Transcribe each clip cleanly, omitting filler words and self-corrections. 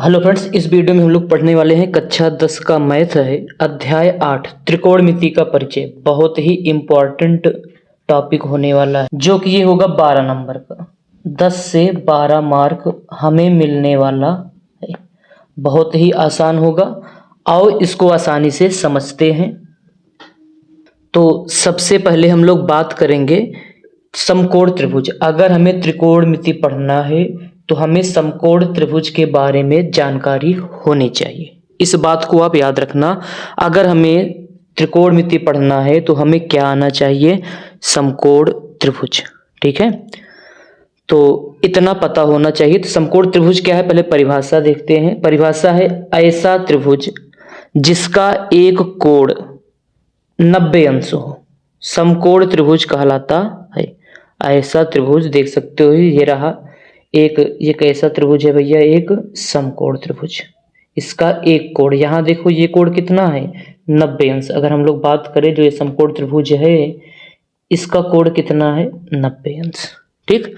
Hello friends, इस video में हम लोग पढ़ने वाले हैं कक्षा 10 का मैथ है, अध्याय 8 त्रिकोणमिति का परिचय। बहुत ही इम्पोर्टेंट टॉपिक होने वाला है, जो कि ये होगा 12 नंबर का। 10 से 12 मार्क हमें मिलने वाला है। बहुत ही आसान होगा। आओ इसको आसानी से समझते हैं। तो सबसे पहले हम लोग बात करेंगे समकोण त्रिभुज। अगर हमें त्रिकोणमिति पढ़ना है तो हमें समकोण त्रिभुज के बारे में जानकारी होनी चाहिए। इस बात को आप याद रखना। अगर हमें त्रिकोणमिति पढ़ना है तो हमें क्या आना चाहिए? समकोण त्रिभुज। ठीक है, तो इतना पता होना चाहिए। तो समकोण त्रिभुज क्या है, पहले परिभाषा देखते हैं। परिभाषा है ऐसा त्रिभुज जिसका एक कोण 90 अंश हो, समकोण त्रिभुज कहलाता है। ऐसा त्रिभुज देख सकते हो, ये रहा एक, ये कैसा त्रिभुज है भैया? एक समकोण त्रिभुज। इसका एक कोण, यहाँ देखो ये कोण कितना है? 90 अंश। अगर हम लोग बात करें जो ये समकोण त्रिभुज है, इसका कोण कितना है? 90 अंश। ठीक,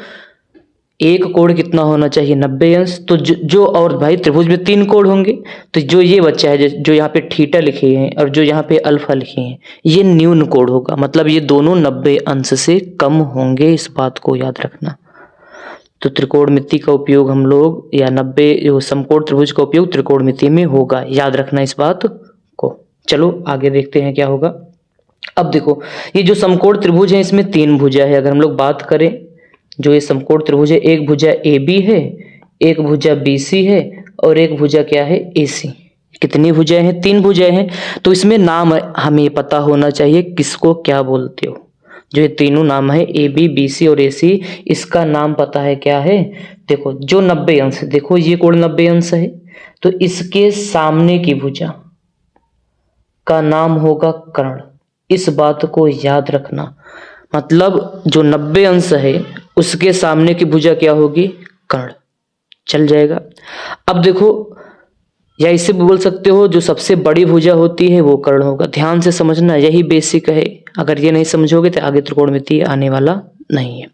एक कोण कितना होना चाहिए? 90 अंश। तो जो और भाई त्रिभुज में 3 कोण होंगे, तो जो ये बच्चा है जो यहाँ पे थीटा लिखे हैं और जो यहाँ पे अल्फा लिखे हैं, ये न्यून कोण होगा। मतलब ये दोनों 90 अंश से कम होंगे, इस बात को याद रखना। तो त्रिकोणमिति का उपयोग हम लोग, या 90 जो समकोण त्रिभुज का उपयोग त्रिकोणमिति में होगा, याद रखना इस बात को। चलो आगे देखते हैं क्या होगा। अब देखो, ये जो समकोण त्रिभुज है इसमें 3 भुजा है। अगर हम लोग बात करें, जो ये समकोण त्रिभुज है, एक भुजा ए बी है, एक भुजा बी सी है और एक भुजा क्या है? ए सी। कितनी भुजाएं हैं? 3 भुजाएं हैं। तो इसमें नाम हमें पता होना चाहिए किसको क्या बोलते हो। जो ये तीनों नाम है ए बी बी सी और ए सी, इसका नाम पता है क्या है? देखो, जो 90 अंश, देखो ये कोण 90 अंश है, तो इसके सामने की भुजा का नाम होगा कर्ण। इस बात को याद रखना। मतलब जो 90 अंश है उसके सामने की भुजा क्या होगी? कर्ण। चल जाएगा। अब देखो, या इसे भी बोल सकते हो जो सबसे बड़ी भुजा होती है वो कर्ण होगा। ध्यान से समझना, यही बेसिक है। अगर ये नहीं समझोगे तो आगे त्रिकोणमिति आने वाला नहीं है।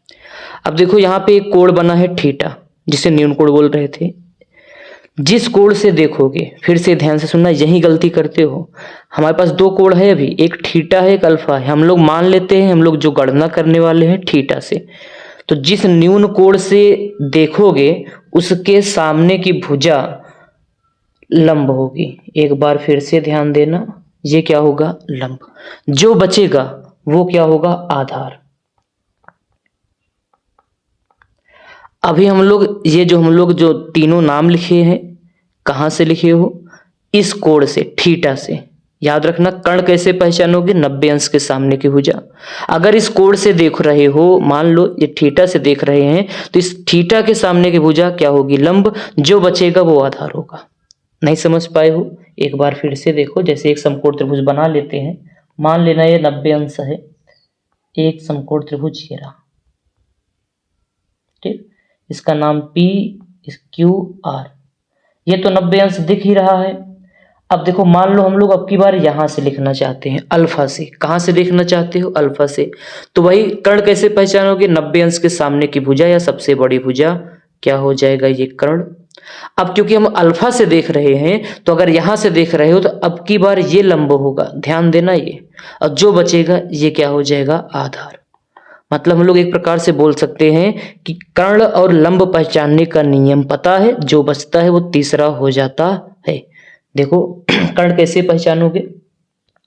अब देखो, यहाँ पे एक कोण बना है थीटा, जिसे न्यून कोण बोल रहे थे। जिस कोण से देखोगे, फिर से ध्यान से सुनना, यही गलती करते हो। हमारे पास 2 कोण है अभी, एक थीटा है एक अल्फा है। हम लोग मान लेते हैं, हम लोग जो गणना करने वाले हैं थीटा से। तो जिस न्यून कोण से देखोगे उसके सामने की भुजा लंब होगी। एक बार फिर से ध्यान देना, ये क्या होगा? लंब। जो बचेगा वो क्या होगा? आधार। अभी हम लोग ये जो हम लोग जो तीनों नाम लिखे हैं, कहां से लिखे हो? इस कोण से, थीटा से। याद रखना, कर्ण कैसे पहचानोगे? 90 अंश के सामने की भुजा। अगर इस कोण से देख रहे हो, मान लो ये थीटा से देख रहे हैं, तो इस थीटा के सामने की भुजा क्या होगी? लंब। जो बचेगा वो आधार होगा। नहीं समझ पाए हो? एक बार फिर से देखो, जैसे एक समकोण त्रिभुज बना लेते हैं। मान लेना ये 90 अंश है, एक समकोण त्रिभुज ये रहा। ठीक, इसका नाम P क्यू आर। ये तो 90 अंश दिख ही रहा है। अब देखो, मान लो हम लोग अब की बार यहां से लिखना चाहते हैं, अल्फा से। कहां से देखना चाहते हो? अल्फा से। तो वही कर्ण कैसे पहचानोगे? 90 अंश के सामने की भुजा या सबसे बड़ी भुजा क्या हो जाएगा? ये कर्ण। अब क्योंकि हम अल्फा से देख रहे हैं, तो अगर यहां से देख रहे हो तो अब की बार ये लंब होगा। ध्यान देना ये। और जो बचेगा ये क्या हो जाएगा? आधार। मतलब हम लोग एक प्रकार से बोल सकते हैं कि कर्ण और लंब पहचानने का नियम पता है, जो बचता है वो तीसरा हो जाता है। देखो, कर्ण कैसे पहचानोगे?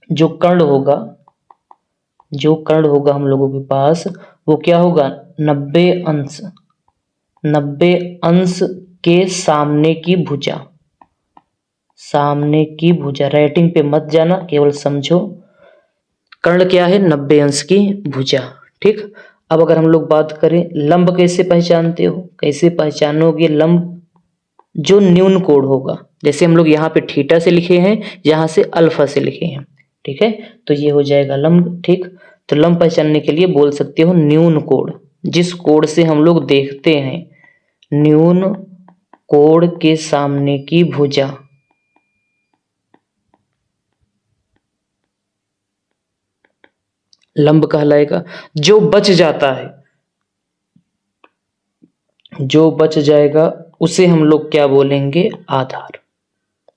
जो कर्ण होगा, जो कर्ण होगा हम लोगों के पास, वो क्या होगा? 90 अंश। 90 अंश के सामने की भुजा। सामने की भुजा, राइटिंग पे मत जाना, केवल समझो। कर्ण क्या है? 90 अंश की भुजा। ठीक, अब अगर हम लोग बात करें लंब कैसे पहचानते हो? कैसे पहचानोगे लंब? जो न्यून कोण होगा, जैसे हम लोग यहाँ पे थीटा से लिखे हैं, यहाँ से अल्फा से लिखे हैं। ठीक है, तो ये हो जाएगा लंब। ठीक, तो लंब पहचानने के लिए बोल सकते हो न्यून कोण। जिस कोण से हम लोग देखते हैं, न्यून कोण के सामने की भुजा लंब कहलाएगा। जो बच जाता है, जो बच जाएगा उसे हम लोग क्या बोलेंगे, आधार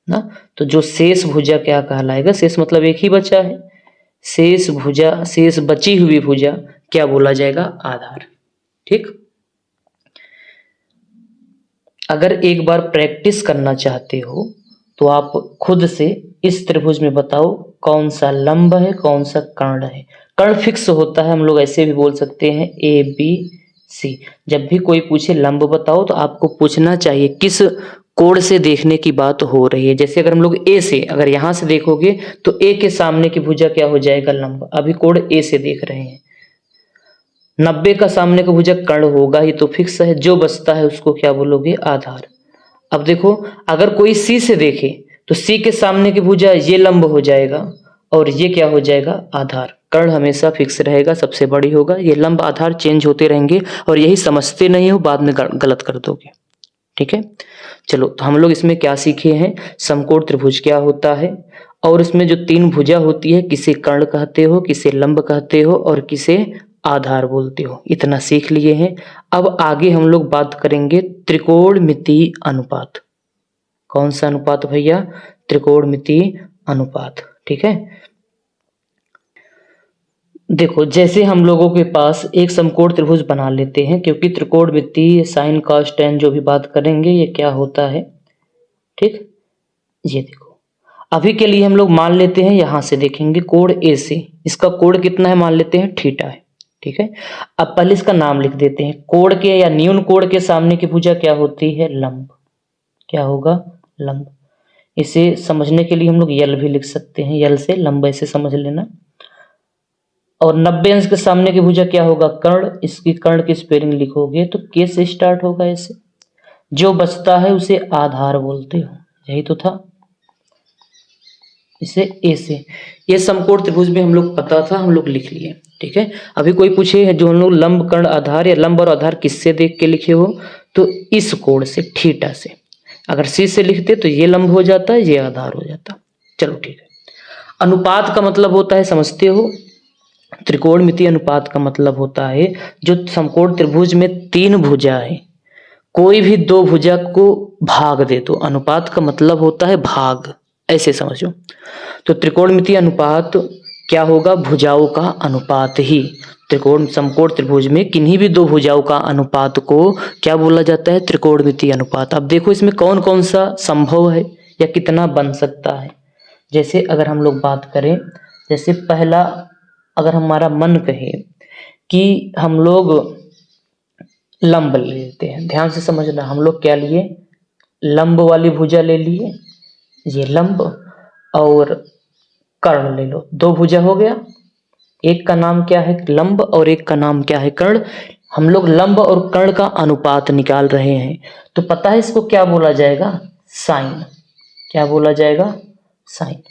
ना। तो जो शेष भुजा क्या कहलाएगा, शेष मतलब एक ही बचा है, शेष भुजा, शेष बची हुई भुजा क्या बोला जाएगा, आधार। ठीक, अगर एक बार प्रैक्टिस करना चाहते हो तो आप खुद से इस त्रिभुज में बताओ कौन सा लंब है, कौन सा कर्ण है। कर्ण फिक्स होता है, हम लोग ऐसे भी बोल सकते हैं ए बी सी। जब भी कोई पूछे लंब बताओ तो आपको पूछना चाहिए किस कोण से देखने की बात हो रही है। जैसे अगर हम लोग ए से, अगर यहां से देखोगे तो ए के सामने की भुजा क्या हो जाएगा, लंब। अभी कोण ए से देख रहे हैं, 90 का सामने का भुजा कर्ण होगा ही, तो फिक्स है। जो बचता है उसको क्या बोलोगे, आधार। अब देखो, अगर कोई सी से देखे तो सी के सामने की भुजा ये लंब हो जाएगा और ये क्या हो जाएगा, आधार। कर्ण हमेशा फिक्स रहेगा, सबसे बड़ी होगा। ये लंब आधार चेंज होते रहेंगे और यही समझते नहीं हो, बाद में गलत कर दोगे। ठीक है, चलो तो हम लोग इसमें क्या सीखे हैं, समकोण त्रिभुज क्या होता है, और इसमें जो तीन भुजा होती है, किसे कर्ण कहते हो, किसे लंब कहते हो और किसे आधार बोलते हो, इतना सीख लिए हैं। अब आगे हम लोग बात करेंगे त्रिकोणमितीय अनुपात। कौन सा अनुपात भैया, त्रिकोणमितीय अनुपात। ठीक है, देखो जैसे हम लोगों के पास एक समकोण त्रिभुज बना लेते हैं, क्योंकि त्रिकोणमितीय साइन कॉस टेन जो भी बात करेंगे ये क्या होता है। ठीक, ये देखो अभी के लिए हम लोग मान लेते हैं, यहां से देखेंगे कोण ए से, इसका कोण कितना है, मान लेते हैं थीटा है। ठीक है, अब पहले इसका नाम लिख देते हैं। कोण के या न्यून कोण के सामने की भुजा क्या होती है, लंब। क्या होगा, लंब। इसे समझने के लिए हम लोग यल भी लिख सकते हैं, यल से लंब ऐसे समझ लेना। और 90 अंश के सामने की भुजा क्या होगा, कर्ण। इसकी कर्ण की स्पेलिंग लिखोगे तो के से स्टार्ट होगा ऐसे। जो बचता है उसे आधार बोलते हो, यही तो था, इसे ए से। ये समकोण त्रिभुज में हम लोग पता था, हम लोग लिख लिए। ठीक है, अभी कोई पूछे जो हम लोग लंब कर्ण आधार या लंब और आधार किससे देख के लिखे हो, तो इस कोण से, थीटा से। अगर सी से लिखते तो ये लंब हो जाता, ये आधार हो जाता। चलो ठीक है, अनुपात का मतलब होता है, समझते हो, त्रिकोणमितीय अनुपात का मतलब होता है जो समकोण त्रिभुज में तीन भुजा है, कोई भी दो भुजा को भाग दे तो अनुपात का मतलब होता है भाग, ऐसे समझो। तो त्रिकोणमितीय अनुपात क्या होगा, भुजाओं का अनुपात ही। त्रिकोण समकोण त्रिभुज में किन्हीं भी दो भुजाओं का अनुपात को क्या बोला जाता है, त्रिकोणमितीय अनुपात। अब देखो इसमें कौन कौन सा संभव है या कितना बन सकता है। जैसे अगर हम लोग बात करें, जैसे पहला, अगर हमारा मन कहे कि हम लोग लंब ले लेते हैं, ध्यान से समझना, हम लोग क्या लिए, लंब वाली भुजा ले लिए, ये लंब, और कर्ण ले लो, दो भुजा हो गया। एक का नाम क्या है, लंब, और एक का नाम क्या है, कर्ण। हम लोग लंब और कर्ण का अनुपात निकाल रहे हैं, तो पता है इसको क्या बोला जाएगा, साइन। क्या बोला जाएगा, साइन।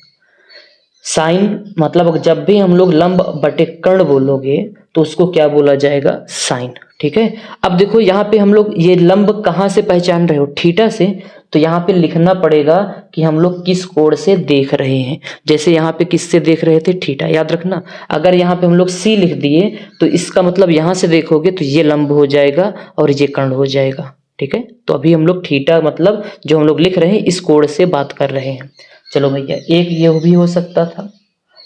साइन मतलब जब भी हम लोग लंब बटे कर्ण बोलोगे तो उसको क्या बोला जाएगा, साइन। ठीक है, अब देखो यहाँ पे हम लोग ये लंब कहाँ से पहचान रहे हो, थीटा से। तो यहाँ पे लिखना पड़ेगा कि हम लोग किस कोण से देख रहे हैं। जैसे यहाँ पे किससे देख रहे थे, थीटा, याद रखना। अगर यहाँ पे हम लोग सी लिख दिए तो इसका मतलब यहाँ से देखोगे तो ये लंब हो जाएगा और ये कर्ण हो जाएगा। ठीक है, तो अभी हम लोग थीटा मतलब जो हम लोग लिख रहे हैं इस कोण से बात कर रहे हैं। चलो भैया, एक ये भी हो सकता था।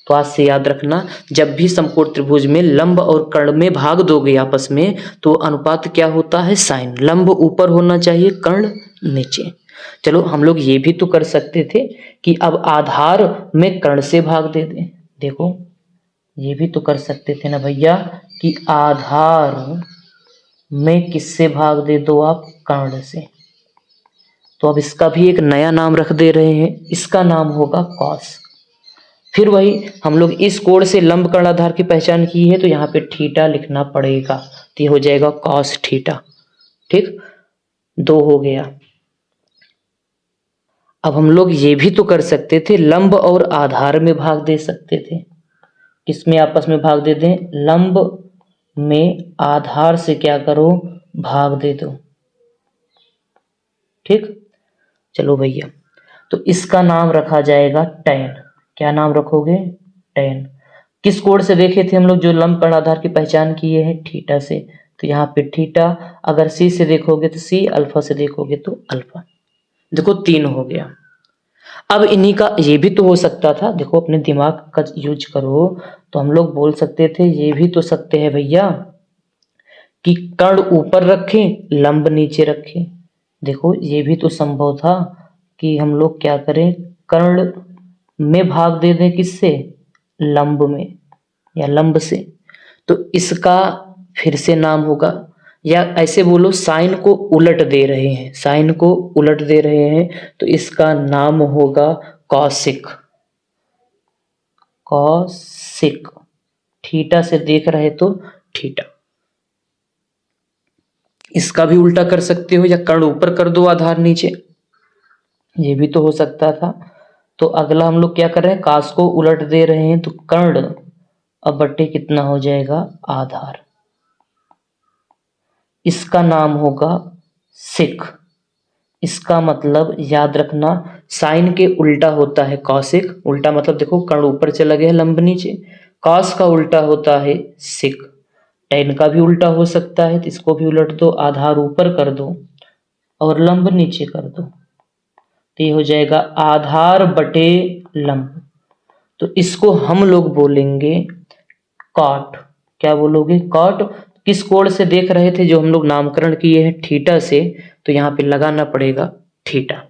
तो आज से याद रखना, जब भी समकोण त्रिभुज में लंब और कर्ण में भाग दोगे आपस में तो अनुपात क्या होता है, साइन। लंब ऊपर होना चाहिए, कर्ण नीचे। चलो हम लोग ये भी तो कर सकते थे कि अब आधार में कर्ण से भाग दे दें। देखो ये भी तो कर सकते थे ना भैया कि आधार में किससे भाग दे दो आप, कर्ण से। तो अब इसका भी एक नया नाम रख दे रहे हैं, इसका नाम होगा कॉस। फिर वही हम लोग इस कोण से लंब कर्ण आधार की पहचान की है तो यहाँ पे थीटा लिखना पड़ेगा, तो ये हो जाएगा कॉस थीटा। ठीक, दो हो गया। अब हम लोग ये भी तो कर सकते थे, लंब और आधार में भाग दे सकते थे। किसमें आपस में भाग दे दें, लंब में आधार से क्या करो, भाग दे दो। ठीक, चलो भैया, तो इसका नाम रखा जाएगा tan। क्या नाम रखोगे, tan। किस कोण से देखे थे हम लोग जो लंब कर्ण आधार की पहचान किए हैं, थीटा से। तो यहाँ पे थीटा, अगर सी से देखोगे तो सी, अल्फा से देखोगे तो अल्फा। देखो 3 हो गया। अब इन्हीं का ये भी तो हो सकता था, देखो अपने दिमाग का यूज करो, तो हम लोग बोल सकते थे ये भी तो सकते हैं भैया कि कर्ण ऊपर रखें लंब नीचे रखें। देखो ये भी तो संभव था कि हम लोग क्या करें, कर्ण में भाग दे दें, किससे, लंब में या लंब से। तो इसका फिर से नाम होगा, या ऐसे बोलो साइन को उलट दे रहे हैं, साइन को उलट दे रहे हैं, तो इसका नाम होगा कॉसिक। कॉसिक, थीटा से देख रहे तो थीटा। इसका भी उल्टा कर सकते हो, या कर्ण ऊपर कर दो आधार नीचे, ये भी तो हो सकता था। तो अगला हम लोग क्या कर रहे हैं, कास को उलट दे रहे हैं, तो कर्ण अब बट्टे कितना हो जाएगा, आधार। इसका नाम होगा सिक। इसका मतलब याद रखना, साइन के उल्टा होता है कॉसिक। उल्टा मतलब देखो कर्ण ऊपर चला गया लंब नीचे, कॉस का उल्टा होता है सिक। टेन का भी उल्टा हो सकता है, तो इसको भी उलट दो, आधार ऊपर कर दो और लंब नीचे कर दो, तो ये हो जाएगा आधार बटे लंब। तो इसको हम लोग बोलेंगे कॉट। क्या बोलोगे, कॉट। किस कोण से देख रहे थे, जो हम लोग नामकरण किए हैं थीटा से, तो यहाँ पे लगाना पड़ेगा थीटा।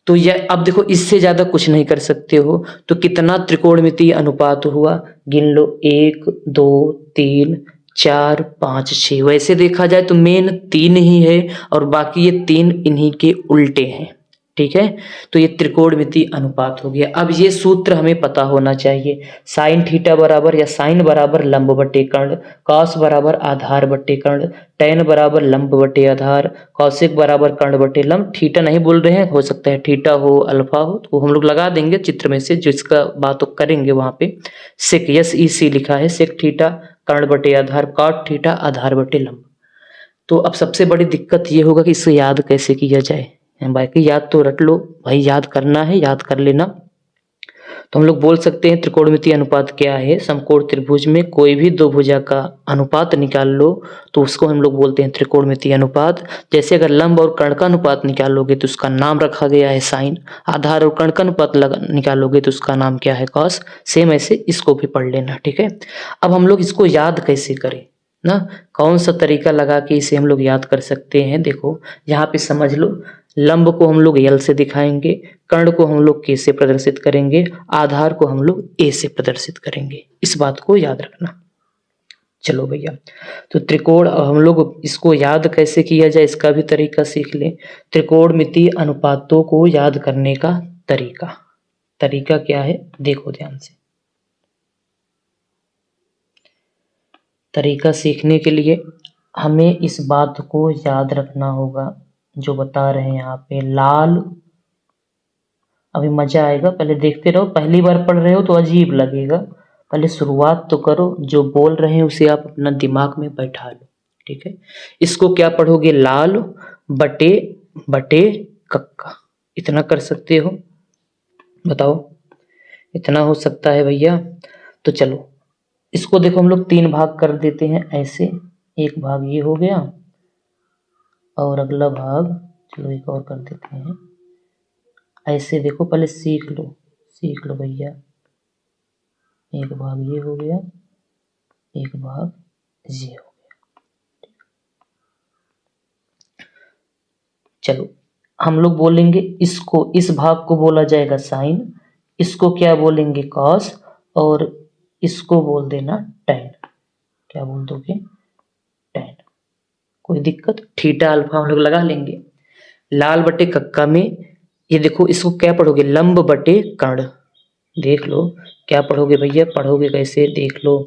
तो यह अब देखो इससे ज्यादा कुछ नहीं कर सकते हो, तो कितना त्रिकोणमितीय अनुपात हुआ, गिन लो, 1 2 3 4 5 6। वैसे देखा जाए तो मेन 3 ही है, और बाकी ये 3 इन्हीं के उल्टे हैं, ठीक है। तो ये त्रिकोणमितीय अनुपात हो गया। अब ये सूत्र हमें पता होना चाहिए, साइन थीटा बराबर या साइन बराबर लंब बटे कर्ण, कॉस बराबर आधार बटे कर्ण, टेन बराबर लंब बटे आधार, कौशिक बराबर कर्ण बटे लंब। थीटा नहीं बोल रहे हैं, हो सकता है थीटा हो, अल्फा हो, तो हम लोग लगा देंगे चित्र में से, जिसका बात करेंगे वहां पे। सेक, यस ई सी लिखा है, सेक थीटा कर्ण बटे आधार, कॉट थीटा आधार बटे लंब। तो अब सबसे बड़ी दिक्कत ये होगा कि इसे याद कैसे किया जाए। बाकी याद तो रट लो भाई, याद करना है, याद कर लेना। तो हम लोग बोल सकते हैं त्रिकोणमितीय अनुपात क्या है, समकोण त्रिभुज में कोई भी दो भुजा का अनुपात निकाल लो तो उसको हम लोग बोलते हैं त्रिकोणमितीय अनुपात। जैसे अगर लंब और कर्ण का अनुपात निकालोगे तो उसका नाम रखा गया है साइन, आधार और कर्ण का अनुपात निकालोगे तो उसका नाम क्या है, कॉस। सेम ऐसे इसको भी पढ़ लेना, ठीक है। अब हम लोग इसको याद कैसे करें ना, कौन सा तरीका लगा के इसे हम लोग याद कर सकते हैं। देखो यहाँ पे समझ लो, लंब को हम लोग एल से दिखाएंगे, कर्ण को हम लोग के से प्रदर्शित करेंगे, आधार को हम लोग ए से प्रदर्शित करेंगे। इस बात को याद रखना। चलो भैया, तो त्रिकोण हम लोग इसको याद कैसे किया जाए, इसका भी तरीका सीख लें। त्रिकोणमितीय अनुपातों को याद करने का तरीका, तरीका क्या है देखो ध्यान से। तरीका सीखने के लिए हमें इस बात को याद रखना होगा जो बता रहे हैं यहाँ पे, लाल। अभी मजा आएगा, पहले देखते रहो, पहली बार पढ़ रहे हो तो अजीब लगेगा, पहले शुरुआत तो करो, जो बोल रहे हैं उसे आप अपना दिमाग में बैठा लो, ठीक है। इसको क्या पढ़ोगे, लाल बटे बटे कक्का, इतना कर सकते हो, बताओ इतना हो सकता है भैया। तो चलो इसको देखो हम लोग 3 भाग कर देते हैं ऐसे, एक भाग ये हो गया और अगला भाग, चलो एक और कर देते हैं ऐसे। देखो पहले सीख लो भैया, एक भाग ये हो गया, एक भाग ये हो गया। चलो हम लोग बोलेंगे इसको, इस भाग को बोला जाएगा साइन, इसको क्या बोलेंगे कॉस, और इसको बोल देना टैन। क्या बोल दोगे, टैन। कोई दिक्कत, थीटा अल्फा हम लोग लगा लेंगे। लाल बटे कक्का में ये देखो, इसको क्या पढ़ोगे, लंब बटे कर्ण। देख लो क्या पढ़ोगे भैया, पढ़ोगे कैसे देख लो,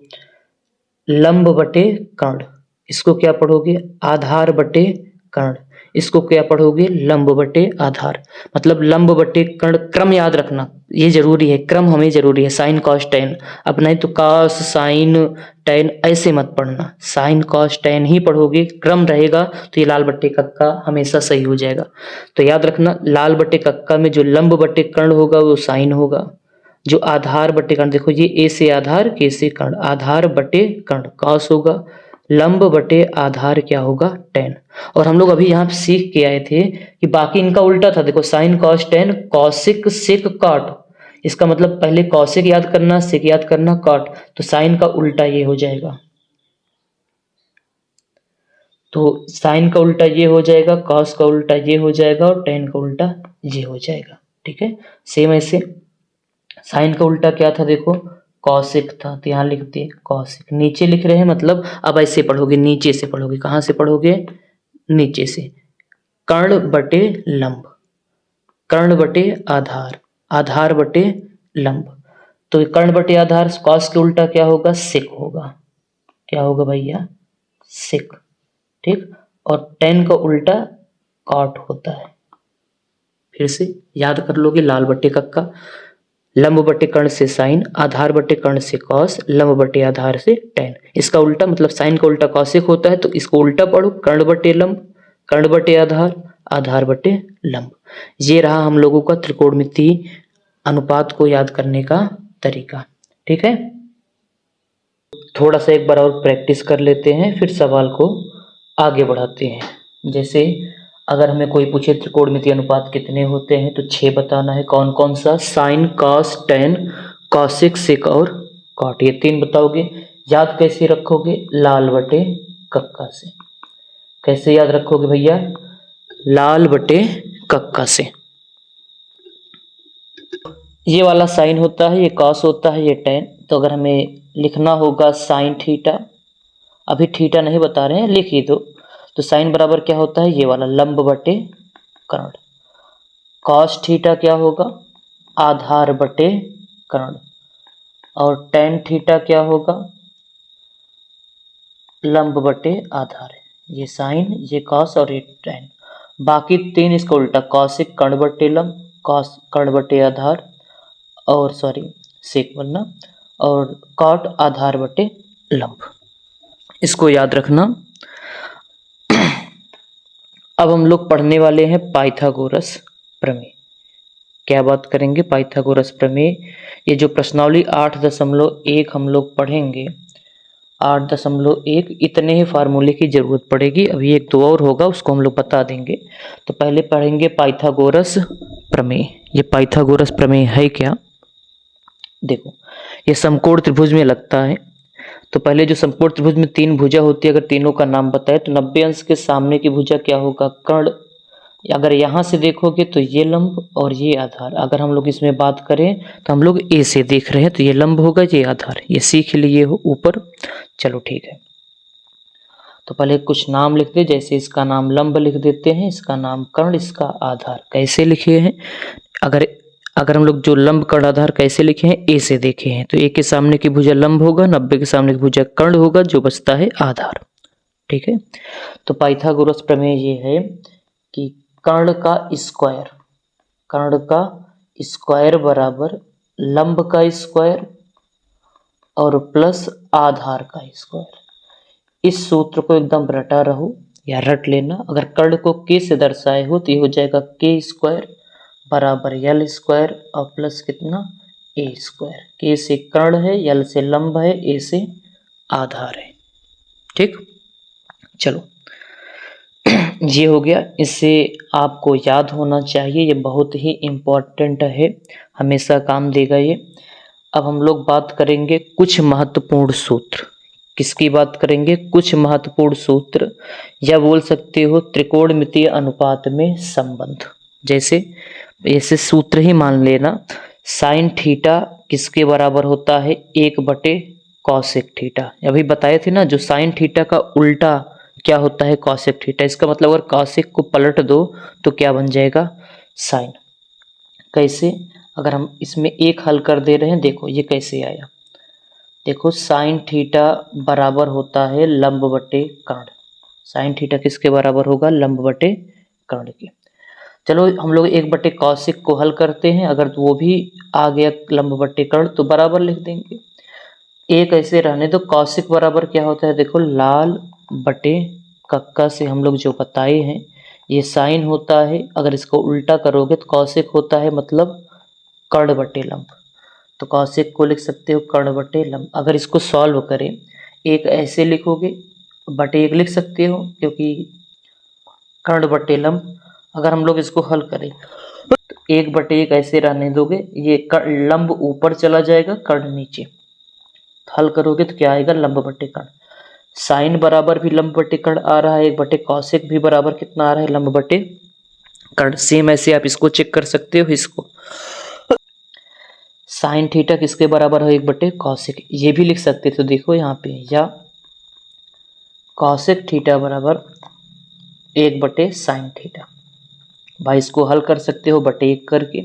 लंब बटे कर्ण। इसको क्या पढ़ोगे, आधार बटे कर्ण। इसको क्या पढ़ोगे, लंब बटे आधार। मतलब लंब बटे कर्ण, क्रम याद रखना ये जरूरी है, क्रम हमें जरूरी है, साइन कॉस टैन। अब नहीं तो कॉस साइन टैन ऐसे मत पढ़ना, साइन कॉस टैन ही पढ़ोगे, क्रम रहेगा तो ये लाल बट्टे कक्का हमेशा सही हो जाएगा। तो याद रखना, लाल बट्टे कक्का में जो लंब बट्टे कर्ण होगा वो साइन होगा, जो आधार बटे कर्ण, देखो ये ए से आधार, के से कर्ण, आधार बटे कर्ण कॉस होगा, लंब बटे आधार क्या होगा, tan। और हम लोग अभी यहाँ सीख के आए थे कि बाकी इनका उल्टा था। देखो sin cos tan, कौशिक सिक cot, इसका मतलब पहले कौशिक याद करना, सिक याद करना, cot, तो साइन का उल्टा ये हो जाएगा। तो साइन का उल्टा ये हो जाएगा, कॉस का उल्टा ये हो जाएगा और टेन का उल्टा ये हो जाएगा। ठीक है, सेम ऐसे साइन का उल्टा क्या था, देखो कॉसिक था, तो यहाँ लिख दिए कॉसिक। नीचे लिख रहे हैं मतलब अब ऐसे पढ़ोगे, नीचे से पढ़ोगे। कहाँ से पढ़ोगे, नीचे से। कर्ण बटे लंब, कर्ण बटे आधार, आधार बटे लंब। तो कर्ण बटे आधार, कॉस के उल्टा क्या होगा, सिक होगा। क्या होगा भैया, सिक। ठीक, और टेन का उल्टा कॉट होता है। फिर से याद कर लोगे, लाल बटे कक्का, लंब बटे कर्ण से साइन, आधार बटे कर्ण से कॉस, लंब बटे आधार से टेन। इसका उल्टा मतलब साइन का उल्टा कॉसिक होता है, तो इसको उल्टा पढ़ो, कर्ण बटे लंब, कर्ण बटे आधार, आधार बटे लंब। ये रहा हम लोगों का त्रिकोणमितीय अनुपात को याद करने का तरीका। ठीक है, थोड़ा सा एक बार और प्रैक्टिस कर लेते हैं, फिर सवाल को आगे बढ़ाते हैं। जैसे अगर हमें कोई पूछे त्रिकोणमितीय अनुपात कितने होते हैं, तो 6 बताना है। कौन कौन सा, साइन, कॉस, टेन, कॉसिक, सिक और कॉट, ये 3 बताओगे। याद कैसे रखोगे, लाल बटे कक्का से। कैसे याद रखोगे भैया, लाल बटे कक्का से। ये वाला साइन होता है, ये कॉस होता है, ये टेन। तो अगर हमें लिखना होगा साइन थीटा, अभी थीटा नहीं बता रहे हैं, लिख ही दो। तो साइन बराबर क्या होता है, ये वाला लंब बटे कर्ण। कॉस थीटा क्या होगा, आधार बटे कर्ण। और टेन थीटा क्या होगा, लंब बटे आधार। ये साइन, ये कॉस और ये टेन। बाकी 3 इसका उल्टा, कॉसिक कर्ण बटे लंब, कॉस कर्ण बटे आधार, और सॉरी सेक बोलना, और कॉट आधार बटे लंब। इसको याद रखना। अब हम लोग पढ़ने वाले हैं पाइथागोरस प्रमेय। क्या बात करेंगे, पाइथागोरस प्रमेय। ये जो प्रश्नावली 8.1 हम लोग पढ़ेंगे, 8.1, इतने ही फार्मूले की जरूरत पड़ेगी। अभी 1-2 और होगा, उसको हम लोग बता देंगे। तो पहले पढ़ेंगे पाइथागोरस प्रमेय। ये पाइथागोरस प्रमेय है क्या, देखो ये समकोण त्रिभुज में लगता है। तो पहले जो समकोण त्रिभुज में 3 भुजा होती है, अगर तीनों का नाम बताए तो 90 अंश के सामने की भुजा क्या होगा, कर्ण। अगर यहाँ से देखोगे तो ये लंब और ये आधार। अगर हम लोग इसमें बात करें तो हम लोग ए से देख रहे हैं, तो ये लंब होगा, ये आधार, ये सीख लिए हो ऊपर। चलो ठीक है, तो पहले कुछ नाम लिख दे। जैसे इसका नाम लंब लिख देते हैं, इसका नाम कर्ण, इसका आधार। कैसे लिखे हैं, अगर अगर हम लोग जो लंब कर्ण आधार कैसे लिखे हैं, ए से देखे हैं, तो ए के सामने की भुजा लंब होगा, 90 के सामने की भुजा कर्ण होगा, जो बचता है आधार। ठीक है, तो पाइथागोरस प्रमेय ये है कि कर्ण का स्क्वायर, कर्ण का स्क्वायर बराबर लंब का स्क्वायर और प्लस आधार का स्क्वायर। इस सूत्र को एकदम रटा रहो या रट लेना। अगर कर्ण को के से दर्शाए हो तो ये हो जाएगा के स्क्वायर बराबर एल स्क्वायर और प्लस कितना, ए स्क्वायर। के से कर्ण है, एल से लंब है, ए से आधार है। ठीक, चलो ये हो गया। इससे आपको याद होना चाहिए, ये बहुत ही इम्पोर्टेंट है, हमेशा काम देगा ये। अब हम लोग बात करेंगे कुछ महत्वपूर्ण सूत्र। किसकी बात करेंगे, कुछ महत्वपूर्ण सूत्र, या बोल सकते हो त्रिकोणमितीय अनुपात में संबंध। जैसे ऐसे सूत्र ही मान लेना, साइन थीटा किसके बराबर होता है, 1/कॉसेक थीटा। अभी बताए थे ना, जो साइन थीटा का उल्टा क्या होता है, कॉसेक थीटा। इसका मतलब अगर कॉसेक को पलट दो तो क्या बन जाएगा, साइन। कैसे, अगर हम इसमें 1 हल कर दे रहे हैं, देखो ये कैसे आया। देखो साइन थीटा बराबर होता है लंब बटे कर्ण। साइन थीटा किसके बराबर होगा, लंब बटे कर्ण के। चलो हम लोग 1/कॉसिक को हल करते हैं, अगर वो भी आ गया लंब बटे कर्ण तो बराबर लिख देंगे। एक ऐसे रहने दो, कॉसिक बराबर क्या होता है, देखो लाल बटे कक्का से हम लोग जो बताए हैं, ये साइन होता है। अगर इसको उल्टा करोगे तो कॉसिक होता है, मतलब कर्ण बटे लंब। तो कॉसेक को लिख सकते हो कर्ण बटे लंब। अगर इसको सॉल्व करें, एक ऐसे लिखोगे बटे 1 लिख सकते हो, क्योंकि कर्ण बटे लंब। अगर हम लोग इसको हल करें तो 1/1 ऐसे रहने दोगे, ये लंब ऊपर चला जाएगा, कर्ण नीचे। हल करोगे तो क्या आएगा, लंब बटे कर्ण। साइन बराबर भी लंब बटे कर्ण आ रहा है, 1 बटे कॉसेक भी बराबर कितना आ रहा है, लंब बटे कर्ण। सेम ऐसे आप इसको चेक कर सकते हो, इसको साइन थीटा किसके बराबर है, 1/कॉसेक, ये भी लिख सकते थे। तो देखो यहाँ पे, या कॉसेक थीटा बराबर 1/साइन थीटा। भाई इसको हल कर सकते हो बटे 1 करके,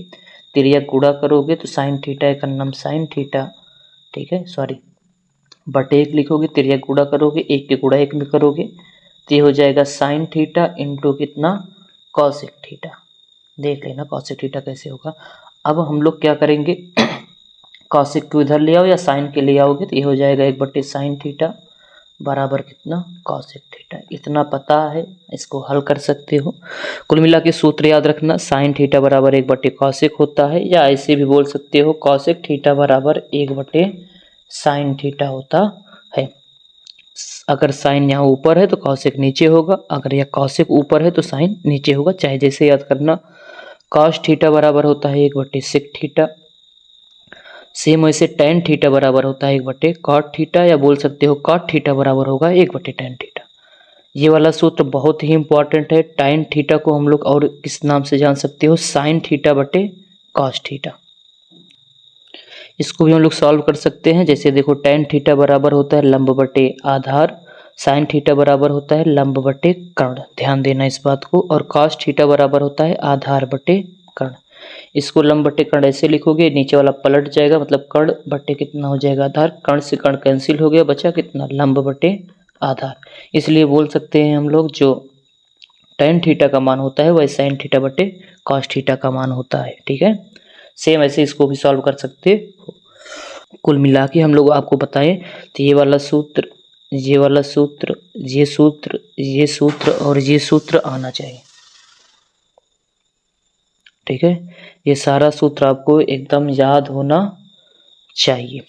तिरिया गुणा करोगे तो साइन थीटा का नाम साइन थीटा, ठीक है, सॉरी, बटे 1 लिखोगे, तिरिया गुणा करोगे, 1 के गुणा 1 में करोगे तो ये हो जाएगा साइन थीटा इंटू कितना, कॉसेक थीटा। देख लेना कॉसेक थीटा कैसे होगा। अब हम लोग क्या करेंगे, कॉसेक को इधर ले आओ या साइन के ले आओगे तो ये हो जाएगा 1/साइन थीटा बराबर कितना, कॉसेक थीटा। इतना पता है, इसको हल कर सकते हो। कुल मिला के सूत्र याद रखना, साइन थीटा बराबर 1/कॉसेक होता है, या ऐसे भी बोल सकते हो कॉसेक थीटा बराबर 1/साइन थीटा होता है। अगर साइन यहाँ ऊपर है तो कॉसेक नीचे होगा, अगर यह कॉसेक ऊपर है तो साइन नीचे होगा, चाहे जैसे याद करना। कॉस थीटा बराबर होता है 1/सेक थीटा। सेम वैसे टेन थीटा बराबर होता है 1/कॉट थीटा, या बोल सकते हो कॉट थीटा बराबर होगा 1/टेन थीटा। ये वाला सूत्र बहुत ही इंपॉर्टेंट है। टाइन थीटा को हम लोग और किस नाम से जान सकते हो, साइन थीटा बटे कॉस थीटा। इसको भी हम लोग सॉल्व कर सकते हैं। जैसे देखो, टेन थीटा बराबर होता है लंब बटे आधार, साइन थीटा बराबर होता है लंब बटे कर्ण, ध्यान देना इस बात को। और कॉस थीटा बराबर होता है आधार बटे कर्ण। इसको लंब बटे कर्ण ऐसे लिखोगे, नीचे वाला पलट जाएगा, मतलब कर्ण बटे कितना हो जाएगा, आधार। कर्ण से कर्ण कैंसिल हो गया, बचा कितना, लंब बटे आधार। इसलिए बोल सकते हैं हम लोग जो टेन थीटा का मान होता है वह साइन थीटा बटे कॉस थीटा का मान होता है, ठीक है। सेम ऐसे इसको भी सॉल्व कर सकते हो। कुल मिला के हम लोग आपको बताएं तो ये वाला सूत्र, ये वाला सूत्र, ये सूत्र, ये सूत्र और ये सूत्र आना चाहिए, ठीक है। ये सारा सूत्र आपको एकदम याद होना चाहिए।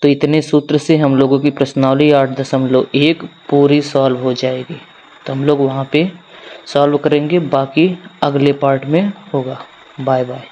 तो इतने सूत्र से हम लोगों की प्रश्नावली 8.1 पूरी सॉल्व हो जाएगी। तो हम लोग वहाँ पे सॉल्व करेंगे, बाकी अगले पार्ट में होगा। Bye bye.